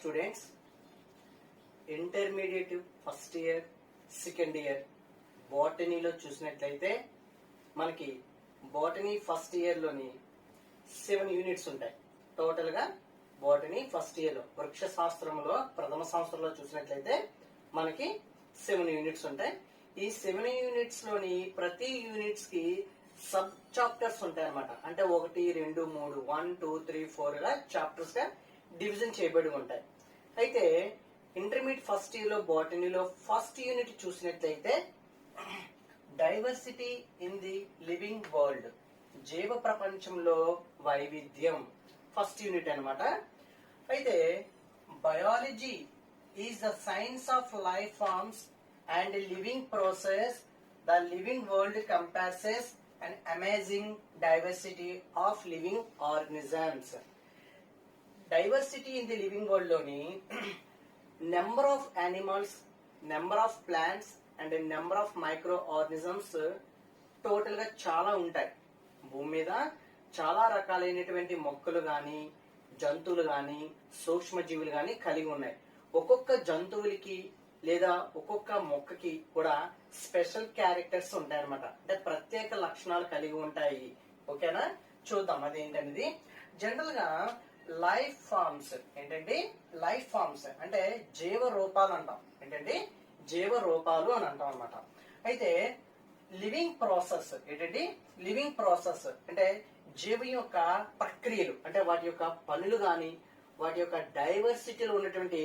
Students, intermediate first year second year బాటనీలో చూసినట్లయితే మనకి బాటనీ ఫస్ట్ ఇయర్ లోని 7 యూనిట్స్ ఉంటాయి. టోటల్ గా బాటనీ ఫస్ట్ ఇయర్ లో వృక్ష శాస్త్రంలో ప్రథమ సంవత్సరంలో చూసినట్లయితే మనకి 7 యూనిట్స్ ఉంటాయి. ఈ 7 యూనిట్స్ లోని ప్రతి యూనిట్స్ కి సబ్ చాప్టర్స్ ఉంటాయి అన్నమాట. అంటే 1, 2, 3 1, 2, 3, 4 గా చాప్టర్స్ గా డివిజన్ చేయబడి ఉంటాయి. అయితే ఇంటర్మీడియట్ ఫస్ట్ ఇయర్ లో బాటనీలో ఫస్ట్ యూనిట్ చూసినట్లయితే diversity in the living world, జీవ ప్రపంచంలో వైవిధ్యం ఫస్ట్ యూనిట్ అన్నమాట. అయితే biology is the science of life forms and living process. The living world encompasses an amazing diversity of living organisms. Diversity in the living world లోని number of animals, number of plants and number of micro organisms total గా చాలా ఉంటాయి. భూమి మీద చాలా రకాలైనటువంటి మొక్కలు గాని జంతువులు గాని సూక్ష్మజీవులు గాని కలిగి ఉన్నాయి. ఒక్కొక్క జంతువులకి లేదా ఒక్కొక్క మొక్కకి కూడా స్పెషల్ క్యారెక్టర్స్ ఉంటాయి అనమాట. అంటే ప్రత్యేక లక్షణాలు కలిగి ఉంటాయి. ఓకేనా, చూద్దాం అదేంటనేది. జనరల్ గా లైఫ్ ఫార్మ్స్ ఏంటంటే లైఫ్ ఫార్మ్స్ అంటే జీవ రూపాలు అంటాం. ఏంటంటే జీవ రూపాలు అని అంటాం అనమాట. అయితే లివింగ్ ప్రాసెస్ ఏంటంటే లివింగ్ ప్రాసెస్ అంటే జీవం యొక్క ప్రక్రియలు, అంటే వాటి యొక్క పనులు గాని వాటి యొక్క డైవర్సిటీలో ఉన్నటువంటి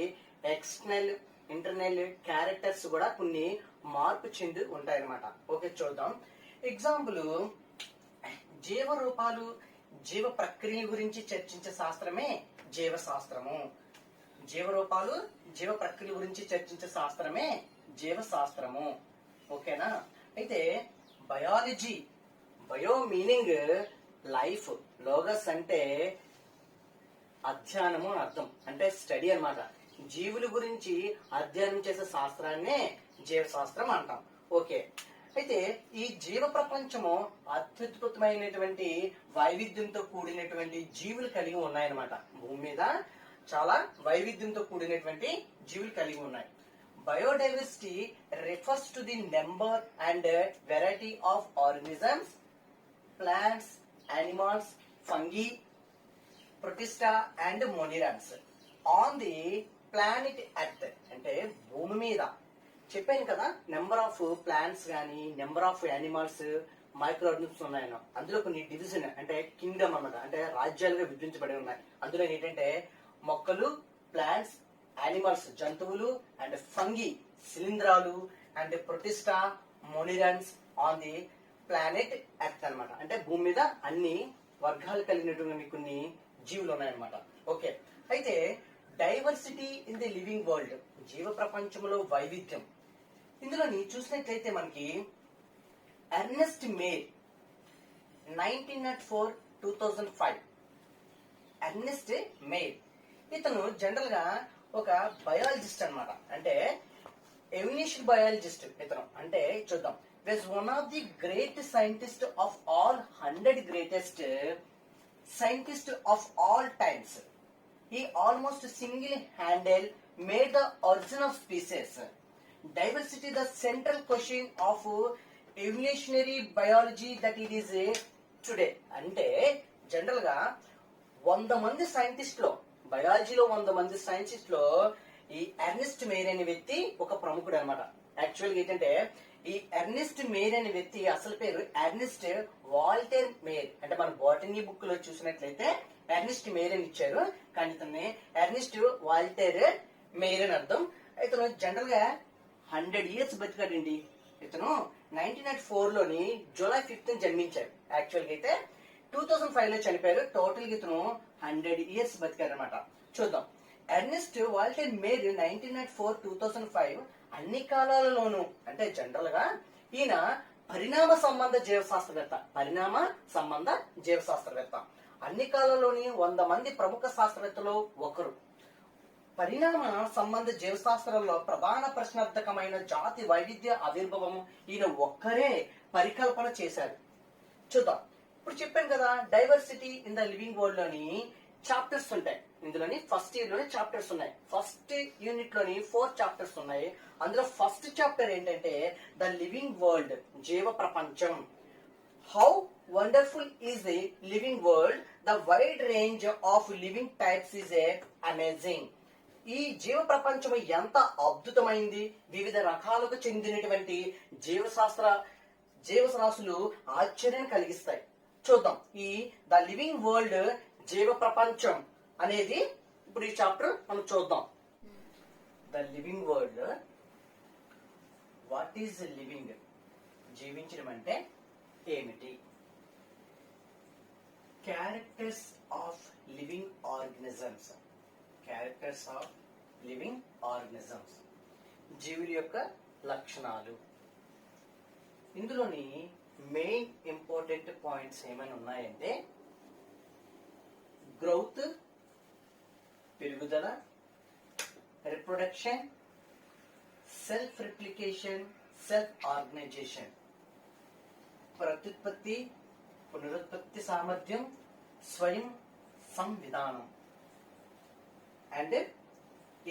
ఎక్స్టర్నల్ ఇంటర్నల్ క్యారెక్టర్స్ కూడా కొన్ని మార్పు చెంది ఉంటాయన్నమాట. ఓకే, చూద్దాం. ఎగ్జాంపుల్, జీవ రూపాలు జీవ ప్రక్రియల గురించి చర్చించే శాస్త్రమే జీవశాస్త్రము. జీవ రూపాలు జీవ ప్రక్రియల గురించి చర్చించే శాస్త్రమే జీవశాస్త్రము. ఓకేనా. అయితే biology, bio meaning life, Logos అంటే అధ్యయనము అని అర్థం, అంటే స్టడీ అన్నమాట. జీవుల గురించి అధ్యయనం చేసే శాస్త్రాన్నే జీవశాస్త్రం అంటాం. ఓకే, అయితే ఈ జీవ ప్రపంచము అత్యద్భుతమైనటువంటి వైవిధ్యంతో కూడినటువంటి జీవులు కలిగి ఉన్నాయన్నమాట. భూమి మీద చాలా వైవిధ్యంతో కూడినటువంటి జీవులు కలిగి ఉన్నాయి. Biodiversity refers to the number and variety of organisms, plants, animals, fungi, protista and monerans on the planet earth. అంటే భూమి మీద చెప్పాను కదా, నెంబర్ ఆఫ్ ప్లాంట్స్ గానీ number of animals microorganisms ఉన్నాయన్న. అందులో కొన్ని డివిజన్ అంటే కింగ్డమ్ అన్నమాట, అంటే రాజ్యాలుగా విభజించబడి ఉన్నాయి. అందులో ఏంటంటే మొక్కలు, ప్లాంట్స్, యానిమల్స్ జంతువులు, అండ్ ఫంగి శిలీంధ్రాలు, and protista, monerans on the planet earth అన్నమాట. అంటే భూమి మీద అన్ని వర్గాలు కలిగినటువంటి కొన్ని జీవులు ఉన్నాయన్నమాట. ఓకే, అయితే diversity in the living world, జీవ ప్రపంచంలో వైవిధ్యం. ఇందులోని చూసినట్లయితే మనకి ఎర్నెస్ట్ మేర్ 1904 2005 ఎర్నెస్ట్ మేర్, ఇతను జనరల్ గా ఒక బయాలజిస్ట్ అన్నమాట. అంటే ఎవల్యూషన్ బయాలజిస్ట్ ఇతను. అంటే చూద్దాం, was one of the great scientists of all 100 greatest scientists of all times. He almost single-handedly made the origin of species. Diversity the central question of evolutionary biology that it is today. అంటే general గా 100 మంది scientist లో, బయాలజీలో 100 మంది scientist లో ఈ Ernest Meyer అనే వ్యక్తి ఒక ప్రముఖుడు అనమాట. యాక్చువల్గా ఏంటంటే ఈ ఎర్నెస్ట్ మేర్ అనే వ్యక్తి అసలు పేరు ఎర్నెస్ట్ వాల్టర్ మేర్. అంటే మన బాటనీ బుక్ లో చూసినట్లయితే ఎర్నెస్ట్ మేర్ అని ఇచ్చారు, కానీ ఇతన్ని ఎర్నెస్ట్ వాల్టర్ మేర్ అని అర్థం. ఇతను జనరల్ గా 100 years బతికాడండి. ఇతను 1904 లోని జూలై 5th జన్మించారు. యాక్చువల్ గా అయితే 2005 లో చనిపోయారు. టోటల్ గా ఇతను 100 years బతికారు అనమాట. చూద్దాం, ఎర్నెస్ట్ వాల్టర్ మేర్ 1904 2005 అన్ని కాలాలలోనూ, అంటే జనరల్ గా ఈయన పరిణామ సంబంధ జీవశాస్త్రవేత్త. పరిణామ సంబంధ జీవశాస్త్రవేత్త. అన్ని కాలాల్లోని 100 మంది ప్రముఖ శాస్త్రవేత్తలు ఒకరు. పరిణామ సంబంధ జీవశాస్త్రంలో ప్రధాన ప్రశ్నార్థకమైన జాతి వైవిధ్య ఆవిర్భావం ఈయన ఒక్కరే పరికల్పన చేశారు. చూద్దాం, ఇప్పుడు చెప్పాను కదా, diversity in the living world లోని చాప్టర్స్ ఉంటాయి. ఇందులోని ఫస్ట్ ఇయర్ లోని చాప్టర్స్ ఉన్నాయి. ఫస్ట్ యూనిట్ లోని 4 చాప్టర్స్ ఉన్నాయి. అందులో ఫస్ట్ చాప్టర్ ఏంటంటే ద లివింగ్ వరల్డ్, జీవ ప్రపంచం. How wonderful is a living world, the wide range of living types is a amazing. ఈ జీవ ప్రపంచం ఎంత అద్భుతమైంది, వివిధ రకాలకు చెందినటువంటి జీవరాశులు ఆశ్చర్యాన్ని కలిగిస్తాయి. చూద్దాం ఈ ద లివింగ్ వరల్డ్, జీవ ప్రపంచం అనేది ఇప్పుడు ఈ చాప్టర్ మనం చూద్దాం. The living world, what is living? జీవించడం అంటే ఏమిటి? Characters of living organisms. Characters of living organisms, జీవుల యొక్క లక్షణాలు. ఇందులోని మెయిన్ ఇంపార్టెంట్ పాయింట్స్ ఏమైనా ఉన్నాయంటే గ్రోత్, పెరుగుదల, reproduction, self replication, self organisation, ప్రత్యుత్పత్తి, పునరుత్పత్తి సామర్థ్యం, స్వయం సంవిధానం, and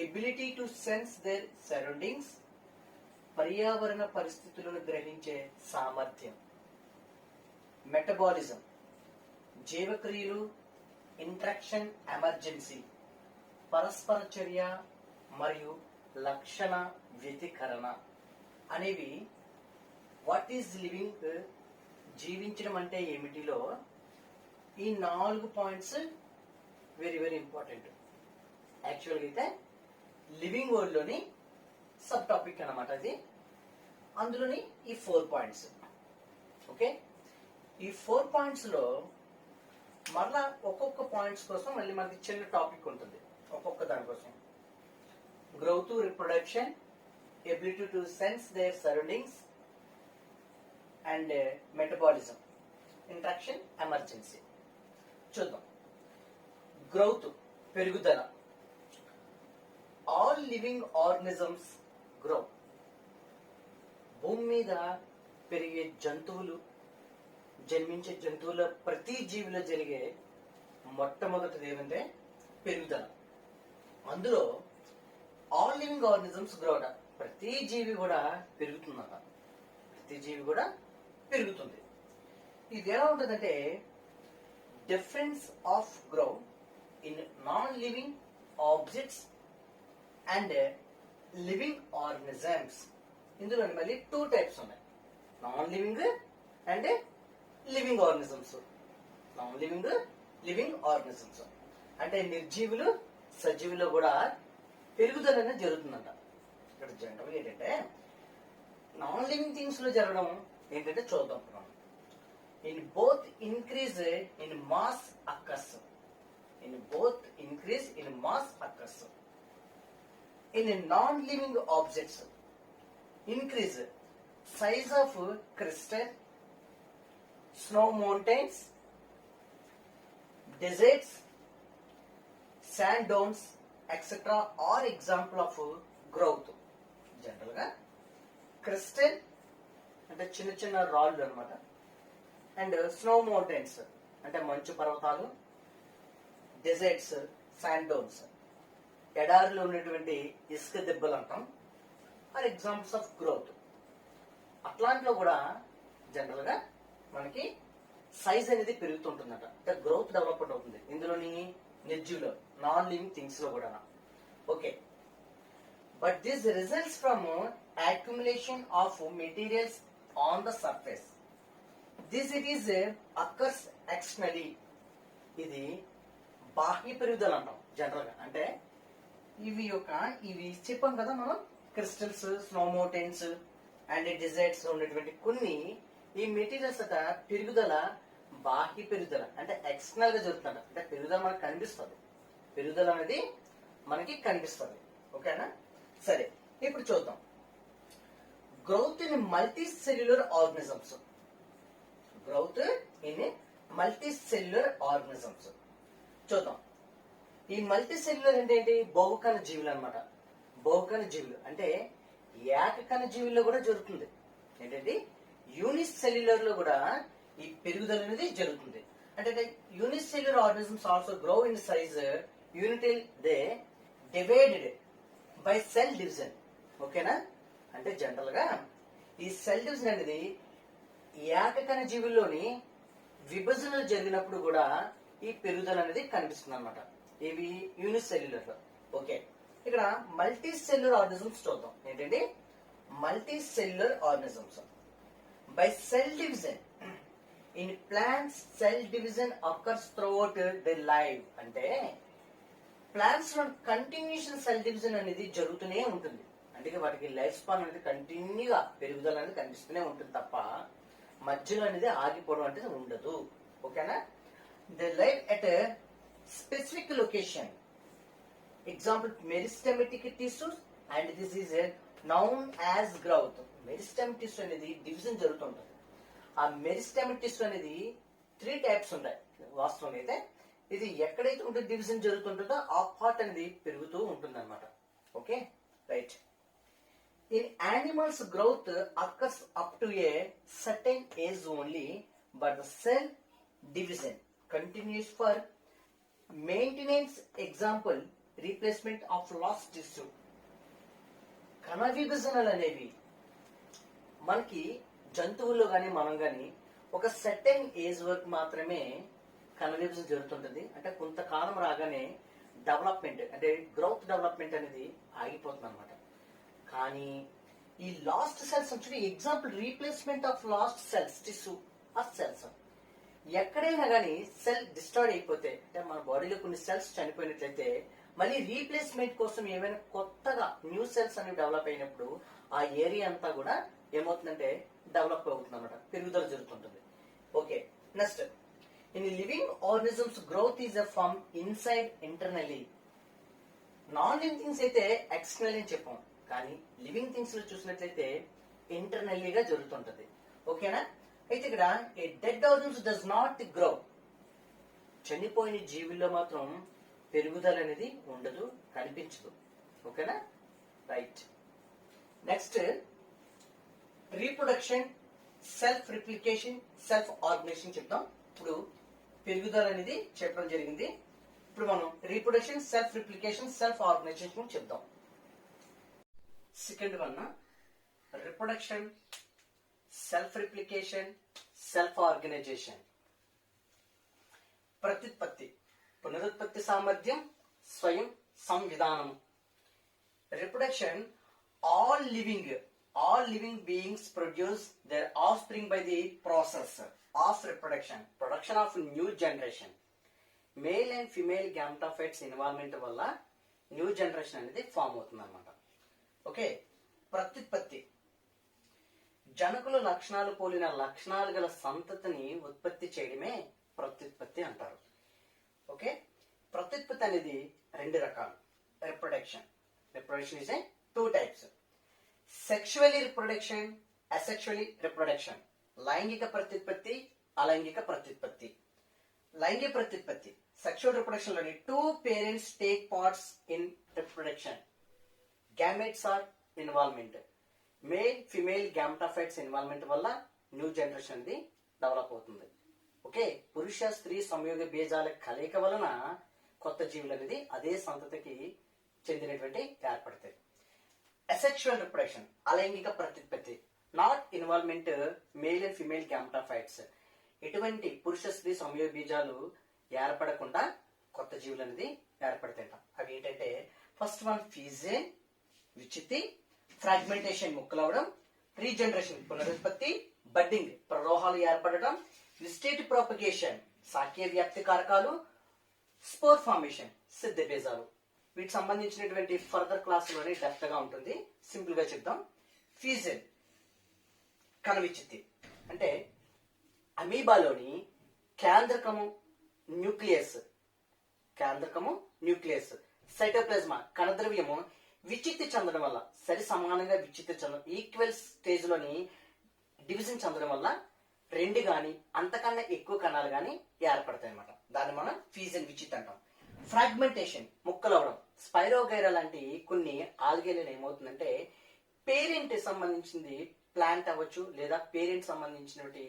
ability to sense their surroundings, పర్యావరణ పరిస్థితులను గ్రహించే సామర్థ్యం. మెటబాలిజం, జీవక్రియలు, ఇంట్రాక్షన్, ఎమర్జెన్సీ, పరస్పర చర్య మరియు లక్షణ వ్యతికరణ అనేవి వాట్ ఈజ్ లివింగ్, జీవించడం అంటే ఏమిటిలో ఈ 4 పాయింట్స్ వెరీ వెరీ ఇంపార్టెంట్. యాక్చువల్గా అయితే లివింగ్ వరల్డ్ లోని సబ్ టాపిక్ అన్నమాట అది. అందులోని ఈ 4 పాయింట్స్. ఓకే, ఈ 4 పాయింట్స్ లో మళ్ళా ఒక్కొక్క పాయింట్స్ కోసం మళ్ళీ మనకి చిన్న టాపిక్ ఉంటుంది. ఒక్కొక్క దానికోసం growth, reproduction, ability to sense their surroundings, and metabolism, interaction, emergency. చూద్దాం. గ్రోత్, పెరుగుదల. All living organisms grow. భూమి మీద పెరిగే జంతువులు, జన్మించే జంతువుల ప్రతి జీవిలో జరిగే మొట్టమొదటిది ఏమంటే పెరుగుదల. అందులో ఆల్ లివింగ్ ఆర్గనిజమ్స్ గ్రో. ప్రతి జీవి కూడా పెరుగుతుందట. ప్రతి జీవి కూడా పెరుగుతుంది. ఇది ఎలా ఉంటుందంటే difference of grow in non living objects and living organisms. ఇందులో మళ్ళీ 2 టైప్స్ ఉన్నాయి, non living and living organisms. Non living, living organisms అంటే నిర్జీవులు, సజీవులు కూడా పెరుగుదల అనేది జరుగుతుందంట. ఇక్కడ జనరల్గా ఏంటంటే నాన్ లివింగ్ థింగ్స్ లో జరగడం ఏంటంటే చూద్దాం. In both increase in mass occurs. In both increase in mass occurs. In non living objects increase size of crystal, snow mountains, deserts, sand dunes, etc. are example of growth. General గా crystal అంటే చిన్న చిన్న రాళ్ళు అన్నమాట, and snow mountains అంటే మంచు పర్వతాలు, desserts, sand డోన్స్ ఎడారిలో ఉన్నటువంటి ఇసుక దెబ్బలు అంటాం, ఆర్ ఎగ్జాంపుల్స్ ఆఫ్ గ్రోత్. అట్లాంటిలో కూడా జనరల్ గా మనకి సైజ్ అనేది పెరుగుతుంటుందట, అంటే గ్రోత్ డెవలప్మెంట్ అవుతుంది. ఇందులోని నిర్జీవులో, నాన్ లివింగ్ థింగ్స్ లో కూడా. Okay, but this results from accumulation of materials on the surface. This it is occurs externally. ఇది బాహ్య పెరుగుదల అంటాం జనరల్ గా. అంటే ఇవి చెప్పాం కదా మనం, crystals, snow mountains and deserts ఉన్నటువంటి కొన్ని ఈ మెటీరియల్స్ అట పెరుగుదల, బాహ్య పెరుగుదల అంటే ఎక్స్టర్నల్ గా జరుగుతుంది. అంటే పెరుగుదల మనకు కనిపిస్తుంది, పెరుగుదల అనేది మనకి కనిపిస్తుంది. ఓకేనా? సరే, ఇప్పుడు చూద్దాం. Growth in multi cellular organisms. Growth in multi cellular organisms చూద్దాం. ఈ మల్టీ సెల్యులర్ అంటే ఏంటి? బహుకణ జీవులు అన్నమాట. బహుకణ జీవులు అంటే ఏకకణ జీవుల్లో కూడా జరుగుతుంది. ఏంటంటే యూనిస్ సెల్యులర్ లో కూడా ఈ పెరుగుదల అనేది జరుగుతుంది. అంటే unicellular organisms also grow in size until they divided by cell division. ఓకేనా? అంటే జనరల్ గా ఈ సెల్ డివిజన్ అనేది ఏకకణ జీవుల్లోని విభజనలు జరిగినప్పుడు కూడా ఈ పెరుగుదల అనేది కనిపిస్తుంది అనమాట. ఇవి యూనిసెల్యులర్ లో. ఓకే, ఇక్కడ మల్టీ సెల్యులర్ ఆర్గానిజమ్స్ చూద్దాం. ఏంటంటే multi cellular organisms by cell division. In plants cell division occurs throughout the life. అంటే ప్లాంట్స్ లో కంటిన్యూషన్ సెల్ డివిజన్ అనేది జరుగుతూనే ఉంటుంది. అంటే వాటికి లైఫ్ స్పాన్ అనేది కంటిన్యూగా పెరుగుదల అనేది కనిపిస్తూనే ఉంటుంది తప్ప మధ్యలో అనేది ఆగిపోవడం అనేది ఉండదు. ఓకేనా? They live at specific location. Example meristematic tissues and this is known as growth. Meristematic tissue అనేది డివిజన్ జరుగుతుంటుంది. ఆ మెరిస్టెమిక్ టిష్యూ అనేది 3 టైప్స్ ఉంటాయి వాస్తవం అయితే. ఇది ఎక్కడైతే ఉంటుంది డివిజన్ జరుగుతుంటుందో ఆ పార్ట్ అనేది పెరుగుతూ ఉంటుంది అనమాట. Okay, right. In animals, growth occurs up to a certain age only, but the cell division continues for maintenance. Example, replacement of lost tissue. కణ విభజనలు అనేవి మనకి జంతువుల్లో కానీ మనం కానీ ఒక సర్టెన్ ఏజ్ వరకు మాత్రమే కణ విభజన జరుగుతుంటుంది. అంటే కొంతకాలం రాగానే డెవలప్మెంట్ అంటే గ్రోత్ డెవలప్మెంట్ అనేది ఆగిపోతుంది అనమాట. కానీ ఈ లాస్ట్ సెల్స్ వచ్చి example replacement of last cells tissue ఆ సెల్స్. ఎక్కడైనా కానీ సెల్ డిస్ట్రాయ్ అయిపోతే అంటే మన బాడీలో కొన్ని సెల్స్ చనిపోయినట్లయితే మళ్ళీ రీప్లేస్మెంట్ కోసం ఏమైనా కొత్తగా న్యూ సెల్స్ అనేవి డెవలప్ అయినప్పుడు ఆ ఏరియా అంతా కూడా ఏమవుతుందంటే డెవలప్ అవుతుంది అనమాట, పెరుగుదల జరుగుతుంటుంది. Okay, next. In living organisms growth is a form inside internally. Non living things అయితే ఎక్స్టర్నల్ అని చెప్పాం, కానీ లివింగ్ థింగ్స్ లో చూసినట్లయితే ఇంటర్నల్లీగా జరుగుతుంటది. ఓకేనా? అయితే ఇక్కడ a dead organism does not grow. చనిపోయిన జీవుల్లో మాత్రం పెరుగుదల అనేది ఉండదు, కనిపించదు. ఓకేనా? Right. Next, reproduction, self replication, self organisation చెప్తాం. ఇప్పుడు పెరుగుదల అనేది చెప్పడం జరిగింది. ఇప్పుడు మనం reproduction, self replication, self organisation చెప్తాం. Second one reproduction, self replication, self organisation. ప్రత్యుత్పత్తి, పునరుత్పత్తి సామర్థ్యం, స్వయం సంవిధానం. Reproduction, all living beings produce their offspring by the process of reproduction, production of new generation. Male and female gametophytes involvement వల్ల new generation అనేది form అవుతుంది అనమాట. Okay, ప్రత్యుత్పత్తి, జనకుల లక్షణాలు పోలిన లక్షణాలు గల సంతతిని ఉత్పత్తి చేయడమే ప్రత్యుత్పత్తి అంటారు. ఓకే, ప్రత్యుత్పత్తి అనేది 2 రకాలు. Reproduction is a 2 types. Sexually reproduction, asexually reproduction. లైంగిక ప్రత్యుత్పత్తి, అలైంగిక ప్రత్యుత్పత్తి. లైంగిక ప్రత్యుత్పత్తి సెక్షువల్ రిప్రొడక్షన్ లోని 2 parents take parts in reproduction. Gametes are involvement. Male female gametophytes involvement వల్ల న్యూ జనరేషన్ అనేది డెవలప్ అవుతుంది. ఓకే, పురుష స్త్రీ సంయోగ బీజాల కలయిక వలన కొత్త జీవులు అనేది అదే సంతతికి చెందినటువంటి ఏర్పడతాయి. అసెక్షువల్ రిప్రొడక్షన్, అలైంగిక ప్రత్యుత్పత్తి. Not involvement male and female gametophytes. ఎటువంటి పురుష స్త్రీ సంయోగ బీజాలు ఏర్పడకుండా కొత్త జీవులు అనేది ఏర్పడతాయి. అవి ఏంటంటే ఫస్ట్ వన్ ఫీజన్ విచ్చిత్తి, ఫ్రాగ్మెంటేషన్ ముక్కలవడం, రీజనరేషన్ పునరుత్పత్తి, బడ్డింగ్ ప్రరోహాలు ఏర్పడటం, విస్టేటివ్ ప్రాపగేషన్ శాఖీయ వ్యాప్తి కారకాలు, స్పోర్ ఫార్మేషన్ సిద్ధ బీజాలు. వీటికి సంబంధించినటువంటి ఫర్దర్ క్లాసులోనే డెప్త్ గా ఉంటుంది. సింపుల్ గా చెప్దాం. ఫీజన్ కణ విచ్చిత్తి అంటే అమీబాలోని కేంద్రకము న్యూక్లియస్ సైటోప్లాజ్మా కణద్రవ్యము విచ్చిత్తి చెందడం వల్ల సరి సమానంగా విచ్చిత్తి చెందడం, ఈక్వల్ స్టేజ్ లోని డివిజన్ చెందడం వల్ల 2 గాని అంతకన్నా ఎక్కువ కణాలు గాని ఏర్పడతాయి అన్నమాట. దాన్ని మనం ఫీజన్ విచ్చిత్తి అంటాం. ఫ్రాగ్మెంటేషన్ ముక్కలవడం, స్పైరోగైరా లాంటి కొన్ని ఆల్గేలను ఏమవుతుందంటే పేరెంట్ సంబంధించింది ప్లాంట్ అవ్వచ్చు లేదా పేరెంట్ సంబంధించినటువంటి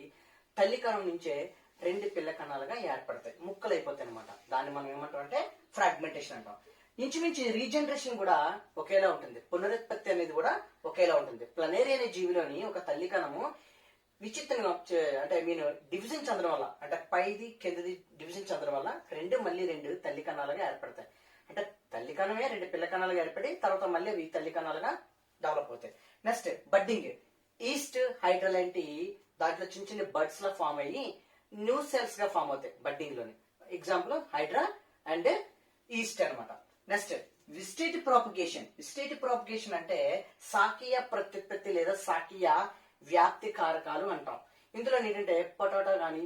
తల్లి కణం నుంచే రెండు పిల్ల కణాలుగా ఏర్పడతాయి, ముక్కలు అయిపోతాయి అనమాట. దాన్ని మనం ఏమంటాం అంటే ఫ్రాగ్మెంటేషన్ అంటాం. ఇంచుమించు రీజనరేషన్ కూడా ఒకేలా ఉంటుంది, పునరుత్పత్తి అనేది కూడా ఒకేలా ఉంటుంది. ప్లనేరియా అనే జీవిలోని ఒక తల్లి కణము విచిత్రంగా అంటే డివిజన్ చెందడం వల్ల, అంటే పైది కిందది డివిజన్ చెందడం వల్ల మళ్ళీ రెండు తల్లి కణాలుగా ఏర్పడతాయి. అంటే తల్లి కణమే రెండు పిల్ల కణాలుగా ఏర్పడి తర్వాత మళ్ళీ అవి తల్లి కణాలుగా డెవలప్ అవుతాయి. Next budding. ఈస్ట్ హైడ్రా లాంటి దాంట్లో చిన్న చిన్న బడ్స్ లా ఫామ్ అయ్యి న్యూ సెల్స్ గా ఫామ్ అవుతాయి బడ్డింగ్ లోని. ఎగ్జాంపుల్ హైడ్రా అండ్ ఈస్ట్ అనమాట. Next vegetative propagation. Vegetative propagation అంటే శాఖీయ ప్రత్యుత్పత్తి లేదా శాఖీయ వ్యాప్తి కారకాలు అంటాం. ఇందులో ఏంటంటే పొటాటో గాని,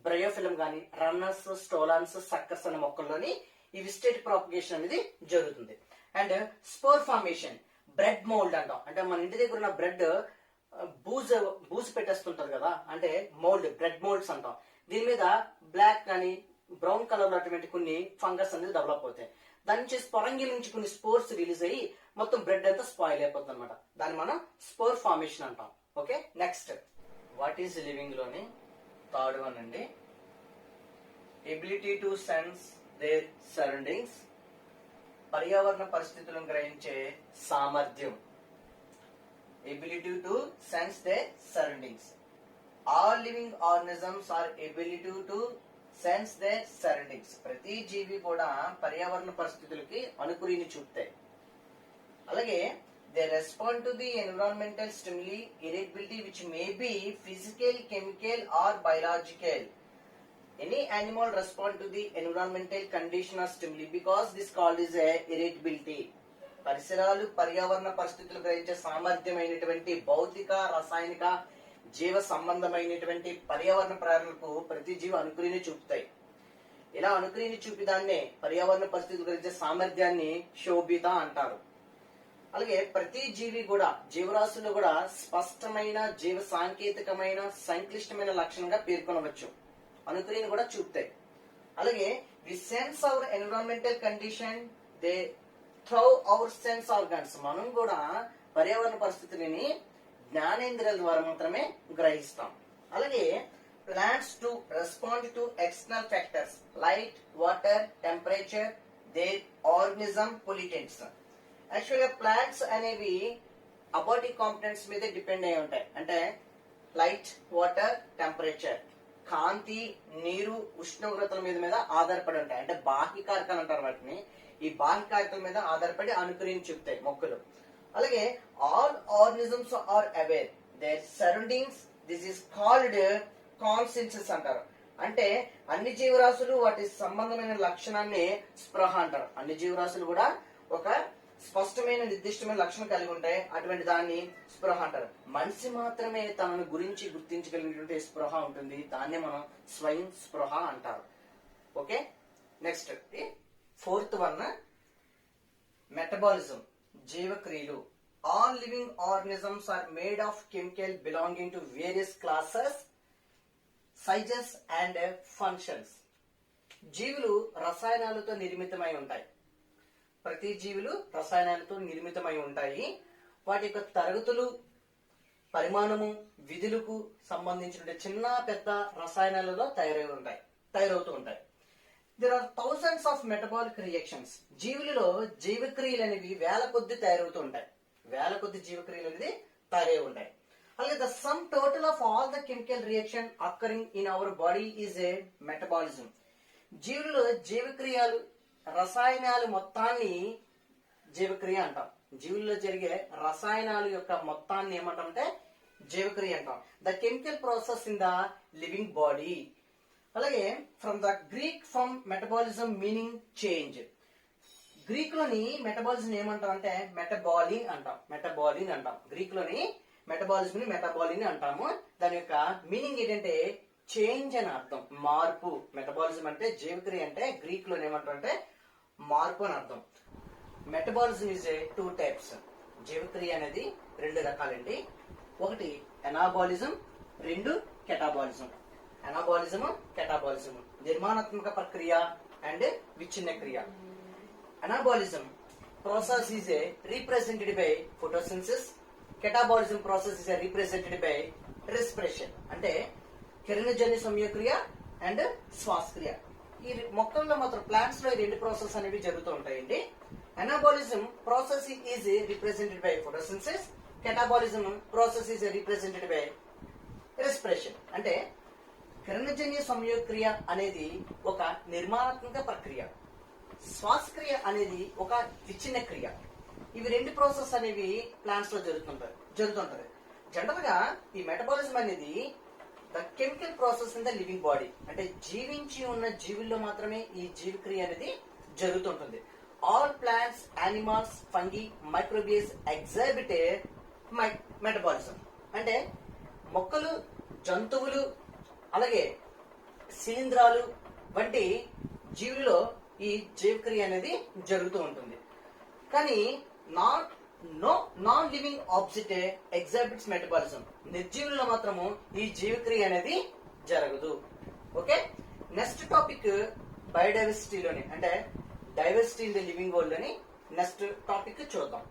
బ్రయోఫిలం గాని, రన్నర్స్, స్టోలాన్స్, సక్కర్స్ అనే మొక్కల్లోని ఈ విస్టేటివ్ ప్రాపగేషన్ అనేది జరుగుతుంది. And spore formation. Bread mould అంటాం. అంటే మన ఇంటి దగ్గర ఉన్న బ్రెడ్ బూజు పెట్టేస్తుంటారు కదా, అంటే మోల్డ్, బ్రెడ్ మోల్డ్స్ అంటాం. దీని మీద బ్లాక్ కానీ బ్రౌన్ కలర్ లో అటువంటి కొన్ని ఫంగస్ అనేది డెవలప్ అవుతాయి. దాని నుంచి స్పొరంగి నుంచి కొన్ని స్పోర్స్ రిలీజ్ అయ్యి మొత్తం బ్రెడ్ అంతా స్పాయిల్ అయిపోతుంది అనమాట. దాన్ని మనం స్పోర్ ఫార్మేషన్ అంటాం. Okay, next what is living లోని థర్డ్ వన్ అండి, ability to sense their surroundings. పర్యావరణ పరిస్థితులను గ్రహించే సామర్థ్యం. Ability to sense their surroundings. All living organisms are ability to sense their surroundings. ప్రతి జీవి కూడా పర్యావరణ పరిస్థితులకి అనుకూలిని చూపుతాయి. అలాగే they respond to the environmental stimuli, irritability which may be physical, chemical or biological. Any animal respond to the environmental condition or stimuli because this called is a irritability. పరిసరాలు పర్యావరణ పరిస్థితులు గ్రహించే సామర్థ్యమైనటువంటి భౌతిక, రసాయనిక, జీవ సంబంధమైనటువంటి పర్యావరణ ప్రేరణలకు ప్రతి జీవి అనుకూలిని చూపుతాయి. ఇలా అనుకూలిని చూపి దాన్నే పర్యావరణ పరిస్థితులు గ్రహించే సామర్థ్యాన్ని శోభిత అంటారు. అలాగే ప్రతి జీవి కూడా, జీవరాశుల్లో కూడా స్పష్టమైన జీవ సాంకేతికమైన సంక్లిష్టమైన లక్షణంగా పేర్కొనవచ్చు, అనుకూలిని కూడా చూపుతాయి. అలాగే we sense our environmental condition, they through our sense organs. మనం కూడా పర్యావరణ పరిస్థితులని జ్ఞానేంద్రియాల ద్వారా మాత్రమే గ్రహిస్తాం. అలాగే plants to respond to external factors light, water, temperature, there organism, pollutants. యాక్చువల్గా ప్లాంట్స్ అనేవి అబోటిక్ కాంపోనెంట్స్ మీద డిపెండ్ అయి ఉంటాయి. అంటే లైట్, వాటర్, టెంపరేచర్, కాంతి, నీరు, ఉష్ణోగ్రతల మీద ఆధారపడి ఉంటాయి. అంటే బాహ్య కారకాలు అంటారు వాటిని. ఈ బాహ్య కారకాల మీద ఆధారపడి అనుకూలిని చూపుతాయి మొక్కలు. అలాగే all organisms are aware their surroundings. This is called consciousness అంటారు. అంటే అన్ని జీవరాశులు వాటి సంబంధమైన లక్షణాన్ని స్పృహ అంటారు. అన్ని జీవరాశులు కూడా ఒక స్పష్టమైన నిర్దిష్టమైన లక్షణం కలిగి ఉంటాయి. అటువంటి దాన్ని స్పృహ అంటారు. మనిషి మాత్రమే తనను గురించి గుర్తించగలిగినటువంటి స్పృహ ఉంటుంది. దాన్నే మనం స్వయం స్పృహ అంటారు. Okay, next fourth one metabolism, జీవక్రియలు. All living organisms are made of chemical belonging to various classes, sizes and functions. జీవులు రసాయనాలతో నిర్మితమై ఉంటాయి. ప్రతి జీవులు రసాయనాలతో నిర్మితమై ఉంటాయి. వాటి యొక్క తరగతులు, పరిమాణము, విధులకు సంబంధించిన చిన్న పెద్ద రసాయనాలలో తయారవుతూ ఉంటాయి. There are thousands of metabolic reactions. జీవులలో జీవక్రియలు అనేవి వేల కొద్ది తయారవుతూ ఉంటాయి. వేల కొద్ది జీవక్రియలు అనేది తయారై ఉంటాయి. అలాగే the sum total of all the chemical reaction occurring in our body is a metabolism. జీవులలో జీవక్రియలు, రసాయనాలు మొత్తాన్ని జీవక్రియ అంటాం. జీవుల్లో జరిగే రసాయనాల యొక్క మొత్తాన్ని ఏమంటామంటే జీవక్రియ అంటాం. The chemical process in the living body. అలాగే from the Greek from metabolism meaning change. Greek లోని మెటబాలిజం ఏమంటామంటే మెటబాలిన్ అంటాం. మెటబాలిన్ అంటాం. గ్రీక్ లోని మెటబాలిజం ని మెటబాలిన్ అంటాము. దాని యొక్క మీనింగ్ ఏంటంటే చేంజ్ అని అర్థం, మార్పు. మెటబాలిజం అంటే జీవక్రియ అంటే గ్రీక్ లో ఏమంటారంటే మార్పు అని అర్థం. Metabolism is a 2 types. జీవక్రియ అనేది 2 రకాలండి. ఒకటి ఎనాబాలిజం, 2 కెటాబాలిజం. ఎనాబాలిజం, కెటాబాలిజం నిర్మాణాత్మక ప్రక్రియ అండ్ విచ్ఛిన్న క్రియ. Anabolism process is a represented by photosynthesis. Catabolism process is a represented by respiration. అంటే కిరణజన్య సంయోక్రియ, అండ్ శ్వాసక్రియ. ఈ మొక్కల్లో మాత్రం ప్లాంట్స్ లో ఈ రెండు ప్రాసెస్ అనేవి జరుగుతూ ఉంటాయండి. Anabolism process is represented by photosynthesis, catabolism process is represented by respiration. అంటే కిరణజన్య సంయోగక్రియ అనేది ఒక నిర్మాణాత్మక ప్రక్రియ, శ్వాసక్రియ అనేది ఒక విచ్ఛిన్న క్రియ. ఇవి రెండు ప్రాసెస్ అనేవి ప్లాంట్స్ లో జరుగుతుంటది. జనరల్ గా ఈ మెటబాలిజం అనేది the chemical process in the living body, అంటే జీవించి ఉన్న జీవుల్లో మాత్రమే ఈ జీవక్రియ అనేది జరుగుతుంటుంది. All plants, animals, fungi, microbes exhibit metabolism. అంటే మొక్కలు, జంతువులు, అలాగే శిలీంధ్రాలు వంటి జీవుల్లో ఈ జీవక్రియ అనేది జరుగుతూ ఉంటుంది. కానీ నాన్ లివింగ్ ఆబ్జెక్ట్ ఎగ్జాబిట్స్ మెటబాలిజం. నిర్జీవుల్లో మాత్రము ఈ జీవక్రియ అనేది జరగదు. ఓకే, నెక్స్ట్ టాపిక్ బయోడైవర్సిటీలోని, అంటే diversity in the living world అని నెక్స్ట్ టాపిక్ చూద్దాం.